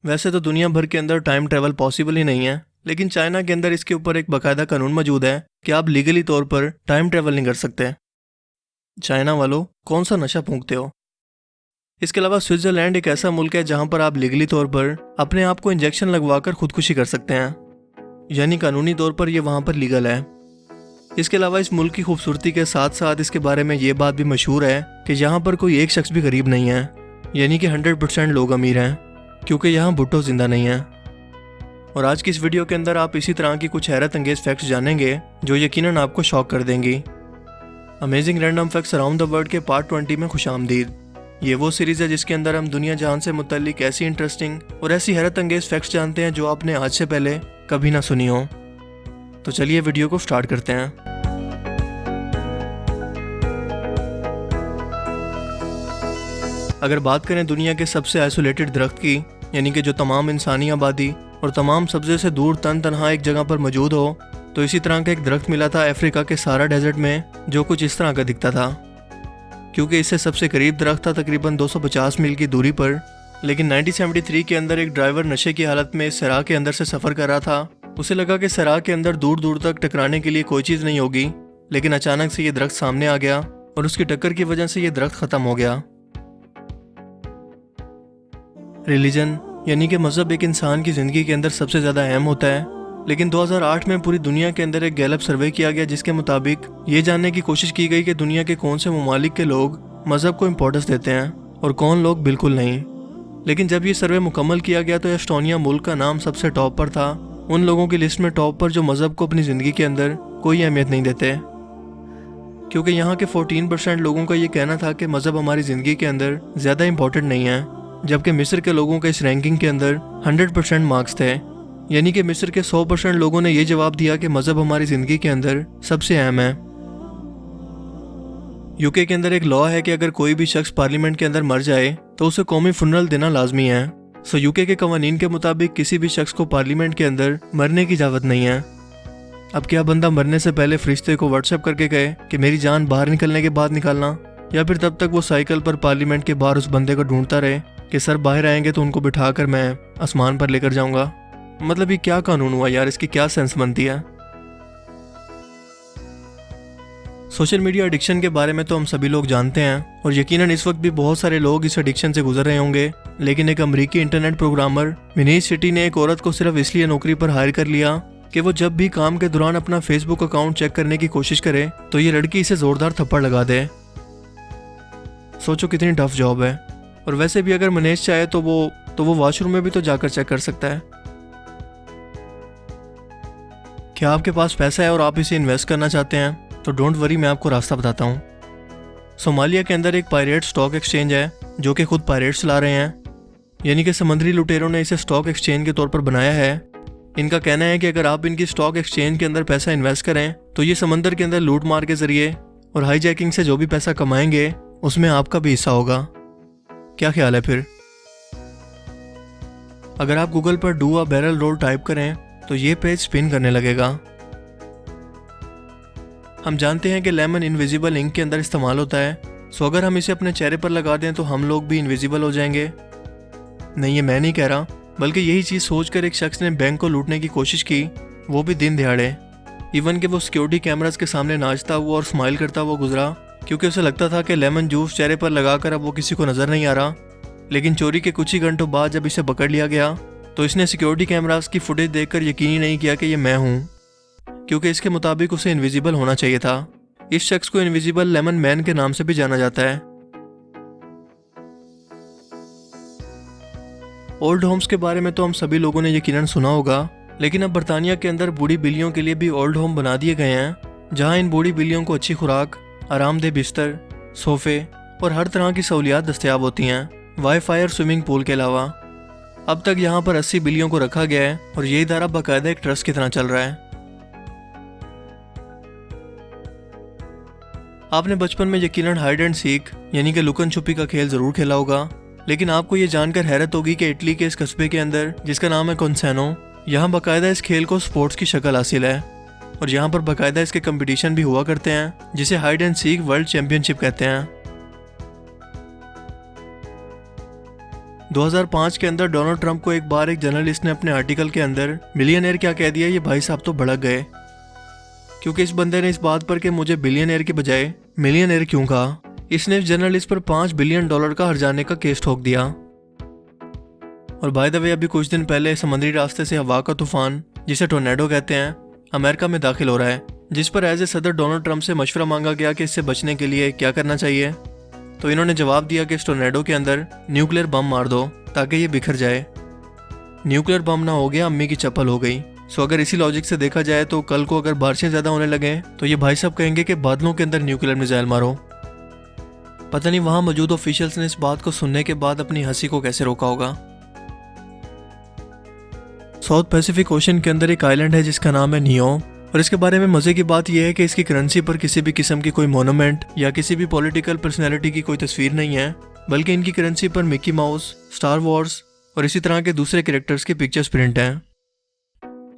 वैसे तो दुनिया भर के अंदर टाइम ट्रैवल पॉसिबल ही नहीं है, लेकिन चाइना के अंदर इसके ऊपर एक बाकायदा कानून मौजूद है कि आप लीगली तौर पर टाइम ट्रैवल नहीं कर सकते। चाइना वालों, कौन सा नशा फूंकते हो? इसके अलावा स्विट्जरलैंड एक ऐसा मुल्क है जहां पर आप लीगली तौर पर अपने आप को इंजेक्शन लगवाकर खुदकुशी कर सकते हैं, यानी कानूनी तौर पर यह वहां पर लीगल है। इसके अलावा इस मुल्क की खूबसूरती के साथ साथ इसके बारे में ये बात भी मशहूर है कि यहाँ पर कोई एक शख्स भी गरीब नहीं है, यानी कि 100% लोग अमीर हैं, क्योंकि यहाँ भुट्टो जिंदा नहीं है। और आज की इस वीडियो के अंदर आप इसी तरह की कुछ हैरत अंगेज फैक्ट्स जानेंगे जो यकीनन आपको शॉक कर देंगी। Amazing random facts around the world के पार्ट 20 में खुशामदीद। ये वो सीरीज़ है जिसके अंदर हम दुनिया जहान से मुतल्लिक ऐसी इंटरेस्टिंग और ऐसी हैरत अंगेज फैक्ट्स जानते हैं जो आपने आज से पहले कभी ना सुनी हो। तो चलिए वीडियो को स्टार्ट करते हैं। अगर बात करें दुनिया के सबसे आइसोलेटेड दरख्त की, यानी कि जो तमाम इंसानी आबादी और तमाम सब्जे से दूर तनहा एक जगह पर मौजूद हो, तो इसी तरह का एक दरख्त मिला था अफ्रीका के सारा डेजर्ट में, जो कुछ इस तरह का दिखता था। क्योंकि इससे सबसे करीब दरख्त था तकरीबन 250 मील की दूरी पर, लेकिन 1973 के अंदर एक ड्राइवर नशे की हालत में इस सराह के अंदर से सफ़र कर रहा था। उसे लगा कि सराह के अंदर दूर दूर तक टकराने के लिए कोई चीज़ नहीं होगी, लेकिन अचानक से ये दरख्त सामने आ गया और उसकी टक्कर की वजह से ये दरख्त ख़त्म हो गया। रिलीजन यानी कि मज़हब एक इंसान की ज़िंदगी के अंदर सबसे ज़्यादा अहम होता है, लेकिन 2008 में पूरी दुनिया के अंदर एक गैलप सर्वे किया गया जिसके मुताबिक ये जानने की कोशिश की गई कि दुनिया के कौन से ममालिक के लोग मज़हब को इम्पोर्टेंस देते हैं और कौन लोग बिल्कुल नहीं। लेकिन जब ये सर्वे मुकम्मल किया गया तो एस्टोनिया मुल्क का नाम सबसे टॉप पर था, उन लोगों की लिस्ट में टॉप पर जो मज़हब को अपनी ज़िंदगी के अंदर कोई अहमियत नहीं देते। क्योंकि यहाँ के 14% लोगों का ये कहना था कि मज़हब हमारी ज़िंदगी के अंदर ज़्यादा इम्पोर्टेंट नहीं है, जबकि मिस्र के लोगों के इस रैंकिंग के अंदर 100% मार्क्स थे। यानी कि मिस्र के 100% लोगों ने यह जवाब दिया कि मज़हब हमारी ज़िंदगी के अंदर सबसे अहम है। यूके के अंदर एक लॉ है कि अगर कोई भी शख्स पार्लियामेंट के अंदर मर जाए तो उसे कौमी फुनरल देना लाजमी है। सो यूके के कवानीन के मुताबिक किसी भी शख्स को पार्लियामेंट के अंदर मरने की इजाज़त नहीं है। अब क्या बंदा मरने से पहले फरिश्ते को व्हाट्सएप करके कहे कि मेरी जान बाहर निकलने के बाद निकालना, या फिर तब तक वो साइकिल पर पार्लियामेंट के बाहर उस बंदे को ढूंढता रहे कि सर बाहर आएंगे तो उनको बिठाकर मैं आसमान पर लेकर जाऊंगा? मतलब ये क्या कानून हुआ यार, इसकी क्या सेंस बनती है? सोशल मीडिया एडिक्शन के बारे में तो हम सभी लोग जानते हैं और यकीनन इस वक्त भी बहुत सारे लोग इस एडिक्शन से गुजर रहे होंगे, लेकिन एक अमेरिकी इंटरनेट प्रोग्रामर मिनीज सिटी ने एक औरत को सिर्फ इसलिए नौकरी पर हायर कर लिया कि वो जब भी काम के दौरान अपना फेसबुक अकाउंट चेक करने की कोशिश करे तो ये लड़की इसे जोरदार थप्पड़ लगा दे। सोचो कितनी टफ जॉब है। और वैसे भी अगर मनीष चाहे तो वो वॉशरूम में भी तो जाकर चेक कर सकता है। क्या आपके पास पैसा है और आप इसे इन्वेस्ट करना चाहते हैं तो डोंट वरी, मैं आपको रास्ता बताता हूँ। सोमालिया के अंदर एक पायरेट स्टॉक एक्सचेंज है जो कि खुद पायरेट्स चला रहे हैं, यानी कि समुद्री लुटेरों ने इसे स्टॉक एक्सचेंज के तौर पर बनाया है। इनका कहना है कि अगर आप इनकी स्टॉक एक्सचेंज के अंदर पैसा इन्वेस्ट करें तो ये समंदर के अंदर लूट मार के जरिए और हाईजैकिंग से जो भी पैसा कमाएंगे उसमें आपका भी हिस्सा होगा। क्या ख्याल है फिर? अगर आप गूगल पर do a barrel roll type करें तो ये पेज स्पिन करने लगेगा। हम जानते हैं कि लेमन इनविजिबल इंक के अंदर इस्तेमाल होता है, सो अगर हम इसे अपने चेहरे पर लगा दें तो हम लोग भी इनविजिबल हो जाएंगे। नहीं, ये मैं नहीं कह रहा, बल्कि यही चीज़ सोचकर एक शख्स ने बैंक को लूटने की कोशिश की, वो भी दिन दिहाड़े। इवन कि वो सिक्योरिटी कैमरास के सामने नाचता हुआ और स्माइल करता हुआ गुजरा, क्योंकि उसे लगता था कि लेमन जूस चेहरे पर लगाकर अब वो किसी को नज़र नहीं आ रहा। लेकिन चोरी के कुछ ही घंटों बाद जब इसे पकड़ लिया गया तो इसने सिक्योरिटी कैमरास की फुटेज देखकर यकीन ही नहीं किया कि ये मैं हूँ, क्योंकि इसके मुताबिक उसे इनविजिबल होना चाहिए था। इस शख्स को इनविजिबल लेमन मैन के नाम से भी जाना जाता है। ओल्ड होम्स के बारे में तो हम सभी लोगों ने यकीनन सुना होगा, लेकिन अब बरतानिया के अंदर बूढ़ी बिल्लियों के लिए भी ओल्ड होम बना दिए गए हैं, जहां इन बूढ़ी बिल्लियों को अच्छी खुराक, आरामदेह बिस्तर, सोफे और हर तरह की सहूलियात दस्तयाब होती हैं, वाईफाई और स्विमिंग पूल के अलावा। अब तक यहाँ पर 80 बिल्लियों को रखा गया है और ये इदारा बाकायदा एक ट्रस्ट की तरह चल रहा है। आपने बचपन में यकीनन हाइड एंड सीक यानी कि लुकन छुपी का खेल जरूर खेला होगा, लेकिन आपको ये जानकर हैरत होगी कि इटली के इस कस्बे के अंदर जिसका नाम है कोन्सेनो, यहाँ बाकायदा इस खेल को स्पोर्ट्स की शक्ल हासिल है और यहाँ पर बाकायदा इसके कंपटीशन भी हुआ करते हैं जिसे hide and seek world championship कहते हैं। 2005 के अंदर डोनाल्ड ट्रंप को एक बार एक जर्नलिस्ट ने अपने आर्टिकल के अंदर मिलियनेयर क्या कह दिया, ये भाई साहब तो भड़क गए, क्योंकि इस बंदे ने इस बात पर कि मुझे बिलियनेयर के बजाय मिलियनेयर क्यों कहा, इसने इस जर्नलिस्ट पर $5 बिलियन का हर्जाने का केस ठोक दिया। और बाय द वे, अभी कुछ दिन पहले समुद्री रास्ते से हवा का तूफान, जिसे टोर्नेडो कहते हैं, अमेरिका में दाखिल हो रहा है, जिस पर एज ए सदर डोनाल्ड ट्रंप से मशवरा मांगा गया कि इससे बचने के लिए क्या करना चाहिए। तो इन्होंने जवाब दिया कि इस टोर्नेडो के अंदर न्यूक्लियर बम मार दो ताकि ये बिखर जाए। न्यूक्लियर बम ना हो गया, अम्मी की चप्पल हो गई। सो अगर इसी लॉजिक से देखा जाए तो कल को अगर बारिशें ज़्यादा होने लगे तो ये भाई साहब कहेंगे कि बादलों के अंदर न्यूक्लियर मिसाइल मारो। पता नहीं वहाँ मौजूद ऑफिशियल्स ने इस बात को सुनने के बाद अपनी हंसी को कैसे रोका होगा। साउथ पैसिफिक ओशन के अंदर एक आइलैंड है जिसका नाम है नियो, और इसके बारे में मजे की बात यह है कि इसकी करेंसी पर किसी भी किस्म की कोई मोनूमेंट या किसी भी पॉलिटिकल पर्सनैलिटी की कोई तस्वीर नहीं है, बल्कि इनकी करेंसी पर मिकी माउस, स्टार वॉर्स और इसी तरह के दूसरे कैरेक्टर्स की पिक्चर्स प्रिंट हैं।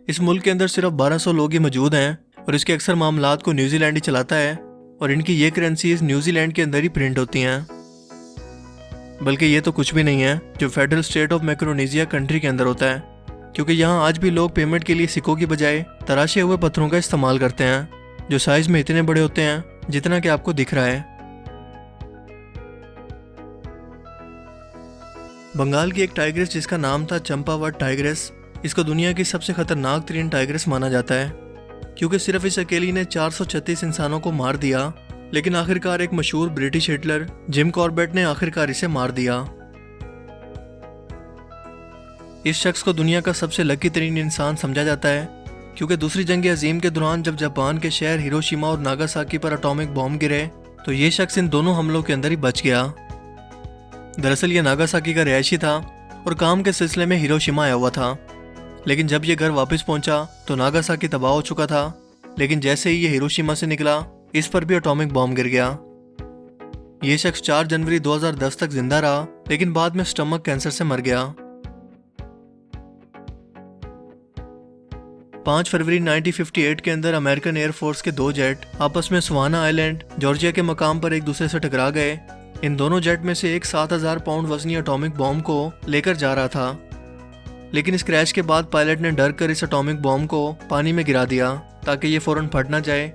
इस मुल्क के अंदर सिर्फ 1200 लोग ही मौजूद हैं और इसके अक्सर मामलात को न्यूजीलैंड ही चलाता है, और इनकी ये करेंसीज न्यूजीलैंड के अंदर ही प्रिंट होती हैं। बल्कि ये तो कुछ भी नहीं है जो फेडरल स्टेट ऑफ मैक्रोनेशिया कंट्री के अंदर होता है, क्योंकि यहाँ आज भी लोग पेमेंट के लिए सिक्कों की बजाय तराशे हुए पत्थरों का इस्तेमाल करते हैं, जो साइज में इतने बड़े होते हैं जितना कि आपको दिख रहा है। बंगाल की एक टाइग्रेस जिसका नाम था चंपावत टाइग्रेस, इसको दुनिया की सबसे खतरनाक तरीन टाइग्रेस माना जाता है, क्योंकि सिर्फ इस अकेली ने 436 इंसानों को मार दिया, लेकिन आखिरकार एक मशहूर ब्रिटिश हिटलर जिम कॉर्बेट ने आखिरकार इसे मार दिया। इस शख्स को दुनिया का सबसे लकी तरीन इंसान समझा जाता है, क्योंकि दूसरी जंग अजीम के दौरान जब जापान के शहर हिरोशिमा और नागासाकी पर एटॉमिक बॉम्ब गिरे तो ये शख्स इन दोनों हमलों के अंदर ही बच गया। दरअसल ये नागासाकी का रिहायशी था और काम के सिलसिले में हिरोशिमा आया हुआ था, लेकिन जब ये घर वापस पहुंचा तो नागासाकी तबाह हो चुका था, लेकिन जैसे ही ये हिरोशिमा से निकला इस पर भी एटॉमिक बॉम्ब गिर गया। ये शख्स 4 जनवरी 2010 तक जिंदा रहा, लेकिन बाद में स्टमक कैंसर से मर गया। 5 फरवरी 1958 के अंदर अमेरिकन एयरफोर्स के 2 जेट आपस में सुवाना आइलैंड जॉर्जिया के मकाम पर एक दूसरे से टकरा गए। इन दोनों जेट में से एक 7000 पाउंड वजनी एटॉमिक बॉम्ब को लेकर जा रहा था, लेकिन इस क्रैश के बाद पायलट ने डर कर इस एटॉमिक बॉम्ब को पानी में गिरा दिया ताकि ये फौरन फट ना जाए।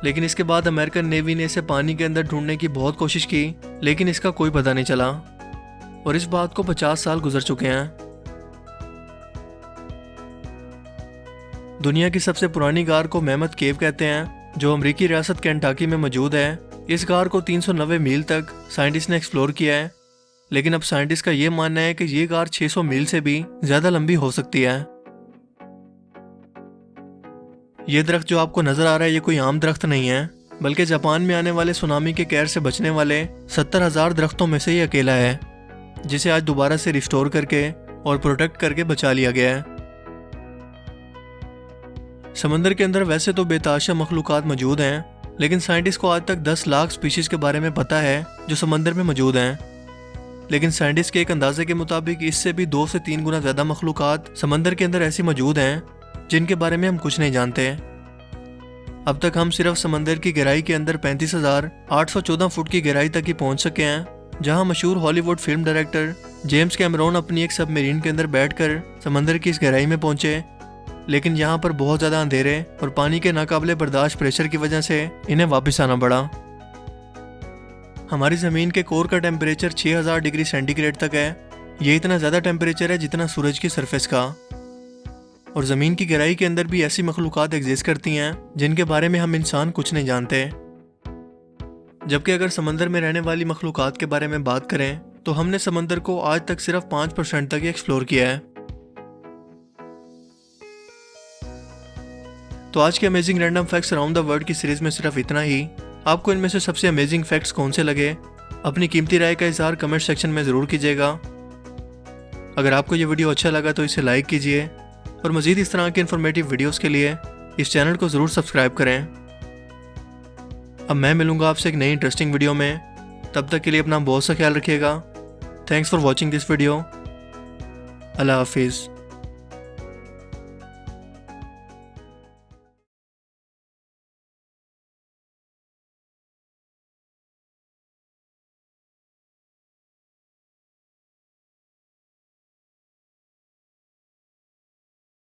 लेकिन इसके बाद अमेरिकन नेवी ने इसे पानी के अंदर ढूंढने की बहुत कोशिश की, लेकिन इसका कोई पता नहीं चला, और इस बात को 50 साल गुजर चुके हैं। दुनिया की सबसे पुरानी गार को मेमथ केव कहते हैं, जो अमरीकी रियासत केंटाकी में मौजूद है। इस गार को 390 मील तक साइंटिस्ट ने एक्सप्लोर किया है, लेकिन अब साइंटिस्ट का ये मानना है कि ये गार 600 मील से भी ज्यादा लंबी हो सकती है। ये दरख्त जो आपको नजर आ रहा है ये कोई आम दरख्त नहीं है, बल्कि जापान में आने वाले सुनामी के कहर से बचने वाले 70,000 दरख्तों में से ये अकेला है, जिसे आज दोबारा से रिस्टोर करके और प्रोटेक्ट करके बचा लिया गया है। समंदर के अंदर वैसे तो बेताशा मखलूकात मौजूद हैं, लेकिन साइंटिस्ट को आज तक 10 लाख स्पीशीज के बारे में पता है जो समंदर में मौजूद हैं। लेकिन साइंटिस्ट के एक अंदाजे के मुताबिक इससे भी 2 से 3 गुना ज्यादा मखलूकात समंदर के अंदर ऐसी मौजूद हैं जिनके बारे में हम कुछ नहीं जानते। अब तक हम सिर्फ समंदर की गहराई के अंदर 35,814 फुट की गहराई तक ही पहुंच सके हैं, जहां मशहूर Hollywood film director James Cameron अपनी एक सबमरीन के अंदर बैठकर समंदर की इस गहराई में पहुंचे। लेकिन यहाँ पर बहुत ज़्यादा अंधेरे और पानी के नाकाबिले बर्दाश्त प्रेशर की वजह से इन्हें वापस आना पड़ा। हमारी ज़मीन के कोर का टेम्परेचर 6000 डिग्री सेंटीग्रेड तक है। ये इतना ज़्यादा टेम्परेचर है जितना सूरज की सरफेस का। और ज़मीन की गहराई के अंदर भी ऐसी मखलूकात एग्जिस्ट करती हैं जिनके बारे में हम इंसान कुछ नहीं जानते। जबकि अगर समंदर में रहने वाली मखलूकात के बारे में बात करें तो हमने समंदर को आज तक सिर्फ 5% तक ही एक्सप्लोर किया है। तो आज के amazing random facts around the world की सीरीज में सिर्फ इतना ही। आपको इनमें से सबसे अमेजिंग फैक्ट्स कौन से लगे, अपनी कीमती राय का इजहार कमेंट सेक्शन में ज़रूर कीजिएगा। अगर आपको ये वीडियो अच्छा लगा तो इसे लाइक कीजिए, और मज़ीद इस तरह के इन्फॉर्मेटिव वीडियोस के लिए इस चैनल को ज़रूर सब्सक्राइब करें। अब मैं मिलूंगा आपसे एक नई इंटरेस्टिंग वीडियो में। तब तक के लिए अपना बहुत सा ख्याल रखिएगा। Thanks for watching this video. Allah हाफिज़।